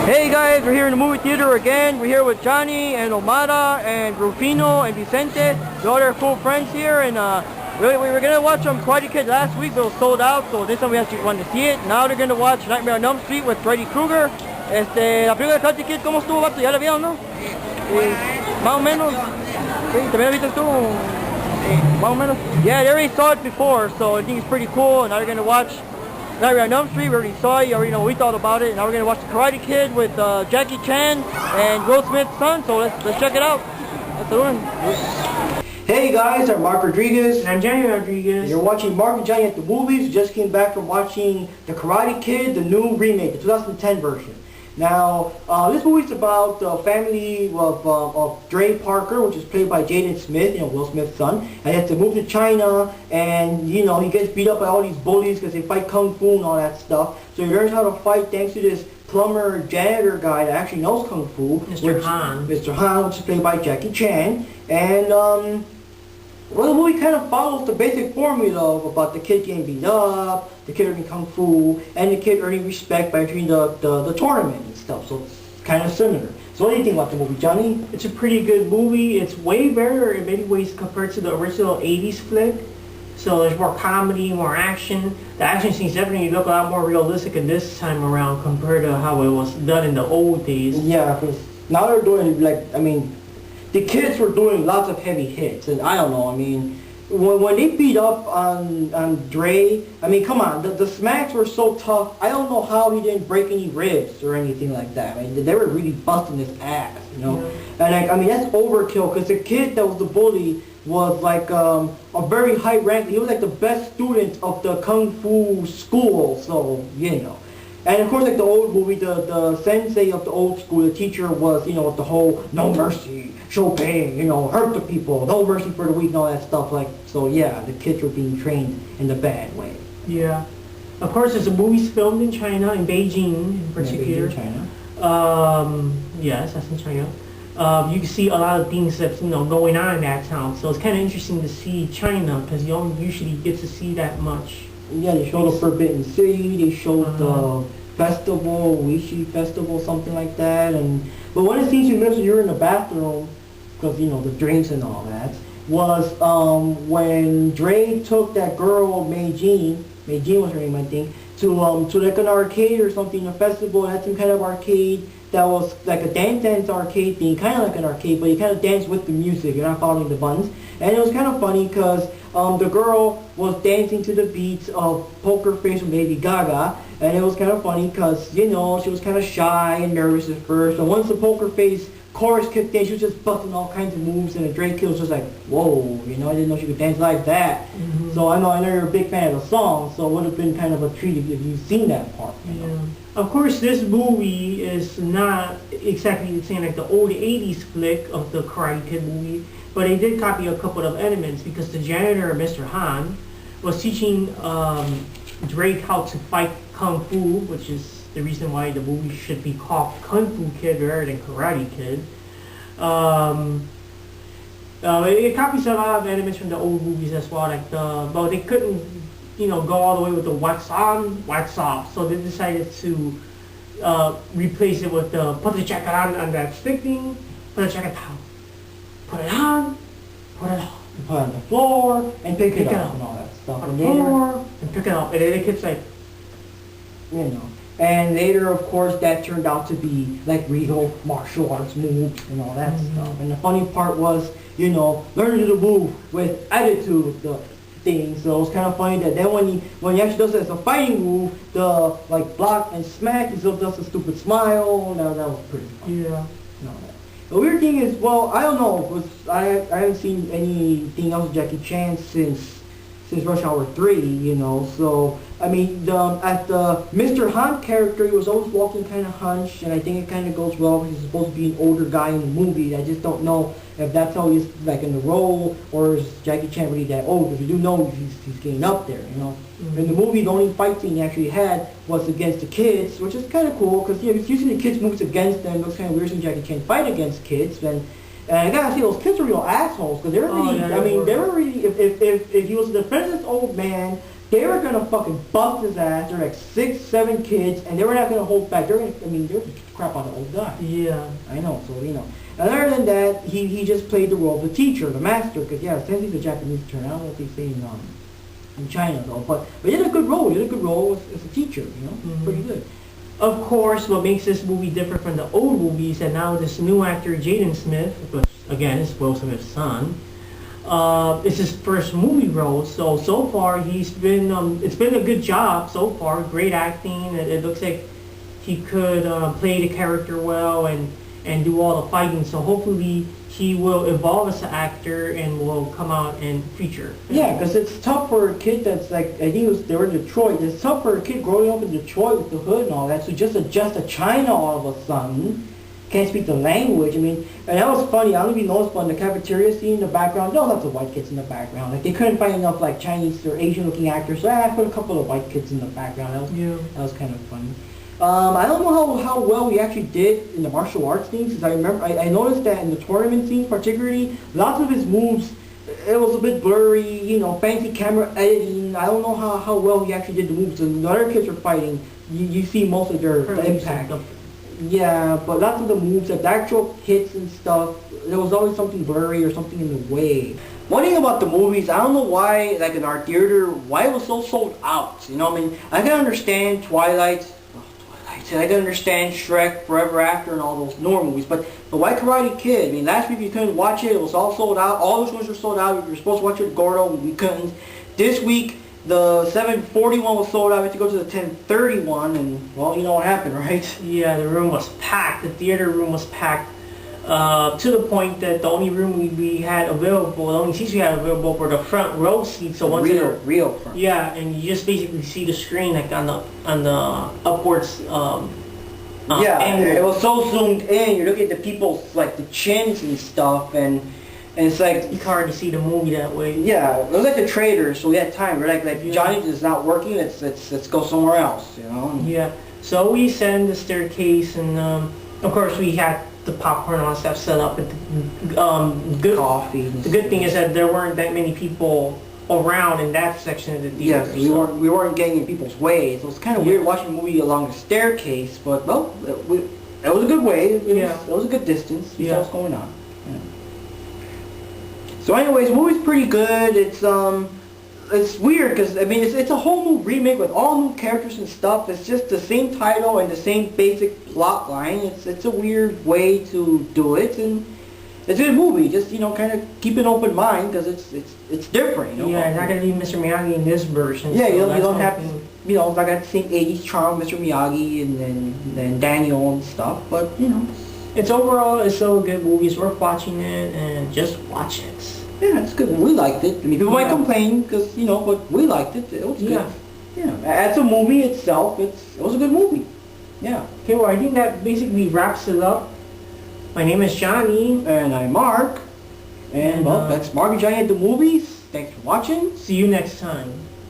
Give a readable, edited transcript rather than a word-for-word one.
Hey guys, we're here in the movie theater again. We're here with Johnny and Omada and Rufino and Vicente. All their cool friends here, and we were gonna watch Karate Kid last week, but it was sold out, so this time we actually wanted to see it. Now they're gonna watch Nightmare on Elm Street with Freddy Krueger. La película de Karate Kid, ¿cómo estuvo, vato? ¿Ya la vieron, no? Más o menos. Sí, ¿también la viste tú? Más o menos. Yeah, they already saw it before, so I think it's pretty cool. And now they're gonna watch Nightmare on Elm Street. We already saw it. You already know what we thought about it. Now we're gonna watch the Karate Kid with Jackie Chan and Will Smith's son. So let's check it out. Let's do it. Hey guys, I'm Mark Rodriguez. And I'm Johnny Rodriguez. And you're watching Mark and Johnny at the Movies. We just came back from watching the Karate Kid, the new remake, the 2010 version. Now, this movie's about the family of Dre Parker, which is played by Jaden Smith, Will Smith's son. And he has to move to China, and, he gets beat up by all these bullies because they fight Kung Fu and all that stuff. So he learns how to fight thanks to this plumber janitor guy that actually knows Kung Fu. Mr. Han. Mr. Han, which is played by Jackie Chan. And, well, the movie kind of follows the basic formula about the kid getting beat up, the kid learning Kung Fu, and the kid earning respect by entering the tournament and stuff. So it's kind of similar. So what do you think about the movie, Johnny? It's a pretty good movie. It's way better in many ways compared to the original 80s flick. So there's more comedy, more action. The action scenes definitely look a lot more realistic in this time around compared to how it was done in the old days. Yeah, because now they're doing, the kids were doing lots of heavy hits, and I don't know, when they beat up on Dre, come on, the smacks were so tough, I don't know how he didn't break any ribs or anything like that. They were really busting his ass, Yeah. And that's overkill, because the kid that was the bully was a very high rank, he was the best student of the Kung Fu school, so, And of course, the old movie, the sensei of the old school, the teacher was, with the whole no mercy, show pain, hurt the people, no mercy for the weak and all that stuff. So yeah, the kids were being trained in the bad way. Yeah. Of course, there's a movie's filmed in China, in Beijing in particular. Yeah, Beijing, China. Yes, that's in China. You can see a lot of things that's going on in that town. So it's kind of interesting to see China because you don't usually get to see that much. Yeah, they showed the Forbidden City, they showed the festival, Wishi Festival, something like that. But one of the things you mentioned, you were in the bathroom, because, the drinks and all that, was when Dre took that girl, Mei Jean was her name, I think, to an arcade or something, a festival, it had some kind of arcade that was like a dance arcade thing, kind of like an arcade, but you kind of dance with the music, you're not following the buttons. And it was kind of funny because the girl was dancing to the beats of Poker Face from Lady Gaga, and it was kind of funny because, she was kind of shy and nervous at first, and once the Poker Face chorus kicked in, she was just busting all kinds of moves, and the Dre Kid was just like, whoa, I didn't know she could dance like that. Mm-hmm. So I know you're a big fan of the song, so it would have been kind of a treat if you'd seen that part. Yeah. Of course, this movie is not exactly the same like the old 80s flick of the Karate Kid movie, but they did copy a couple of elements because the janitor, Mr. Han, was teaching Drake how to fight Kung Fu, which is the reason why the movie should be called Kung Fu Kid rather than Karate Kid. It copies a lot of elements from the old movies as well, but they couldn't, go all the way with the wax on, wax off. So they decided to replace it with the put the jacket on that stick thing, put the jacket down, put it on, put it off. Put it on the floor and pick it up and all that stuff. On the floor and pick it up. And then the kid's like, And later, of course, that turned out to be real martial arts moves and all that stuff. And the funny part was, learning to move with attitude, the thing. So it was kind of funny that then when he actually does it as a fighting move, the block and smack, he still does a stupid smile. That was pretty funny. yeah. The weird thing is, well, I don't know, I haven't seen anything else with Jackie Chan since Rush Hour 3, so, at the Mr. Han character, he was always walking kind of hunched, and I think it kind of goes well because he's supposed to be an older guy in the movie. I just don't know if that's how he's, in the role, or is Jackie Chan really that old, because we do know he's getting up there, Mm-hmm. In the movie, the only fight scene he actually had was against the kids, which is kind of cool, because, usually the kids moves against them, it looks kind of weird seeing Jackie Chan fight against kids, and I gotta say, those kids are real assholes, because they were really, they were really, if he was the president's old man, they were gonna fucking bust his ass. They're like 6, 7 kids, and they were not gonna hold back. They're gonna crap on the old guy. Yeah. I know, so And other than that, he just played the role of the teacher, the master, because yeah, essentially the Japanese term. I don't know what they say in China though, but he did a good role. He did a good role as a teacher, pretty good. Of course, what makes this movie different from the old movies is that now this new actor, Jaden Smith, which again is Will Smith's son, it's his first movie role. So far he's been, it's been a good job so far. Great acting. It looks like he could play the character well and do all the fighting. So hopefully he will evolve as an actor and will come out and feature. Yeah, because it's tough for a kid that's like, I think they were in Detroit. It's tough for a kid growing up in Detroit with the hood and all that, so just adjust to China all of a sudden. Can't speak the language. I mean, and that was funny. I don't know if you noticed, but in the cafeteria scene in the background, there was lots of white kids in the background. Like, they couldn't find enough, like, Chinese or Asian-looking actors, so I put a couple of white kids in the background. That was kind of funny. I don't know how well we actually did in the martial arts things, because I remember, I noticed that in the tournament scenes particularly, lots of his moves, it was a bit blurry, fancy camera editing. I don't know how well he actually did the moves. And the other kids were fighting, you see most of their impact. Yeah, but lots of the moves, the actual hits and stuff, there was always something blurry or something in the way. One thing about the movies, I don't know why, like in our theater, why it was so sold out. I can understand Twilight, I can understand Shrek, Forever After, and all those newer movies, but the White Karate Kid, last week you couldn't watch it was all sold out, all those ones were sold out, you were supposed to watch it with Gordo, we couldn't. This week, the 7:41 was sold out, we had to go to the 10:31, and, well, you know what happened, right? Yeah, the room was packed, the theater room was packed, to the point that the only room we had available, the only seats we had available were the front row seats. So once real front. Yeah, and you just basically see the screen like on the upwards. Yeah, angle. It was so zoomed in. You look at the people's like the chins and stuff, and it's like it's hard to see the movie that way. Yeah, it was like the trailer, so we had time. We're like Yeah. Johnny is not working. Let's go somewhere else. Yeah. So we sat in the staircase, and of course we had the popcorn and all that stuff set up. And good coffee. The good thing is that there weren't that many people around in that section of the theater. Yes, we weren't getting in people's way. So it was kind of weird watching a movie along the staircase, but well, it was a good way. It was a good distance. We saw what's going on. Yeah. So anyways, the movie's pretty good. It's weird because it's a whole new remake with all new characters and stuff. It's just the same title and the same basic plot line. It's a weird way to do it, and it's a good movie. Just kind of keep an open mind because it's different. Yeah, it's not gonna be Mr. Miyagi in this version. Yeah, you don't have it's not got the same 80s charm, Mr. Miyagi and then Daniel and stuff. But it's still a good movie. It's worth watching it, and just watch it. Yeah, it's good. We liked it. People might complain because but we liked it. It was good. Yeah. As a movie itself, it was a good movie. Yeah. Okay, well, I think that basically wraps it up. My name is Johnny. And I'm Mark. And well, that's Mark and Johnny at the movies. Thanks for watching. See you next time.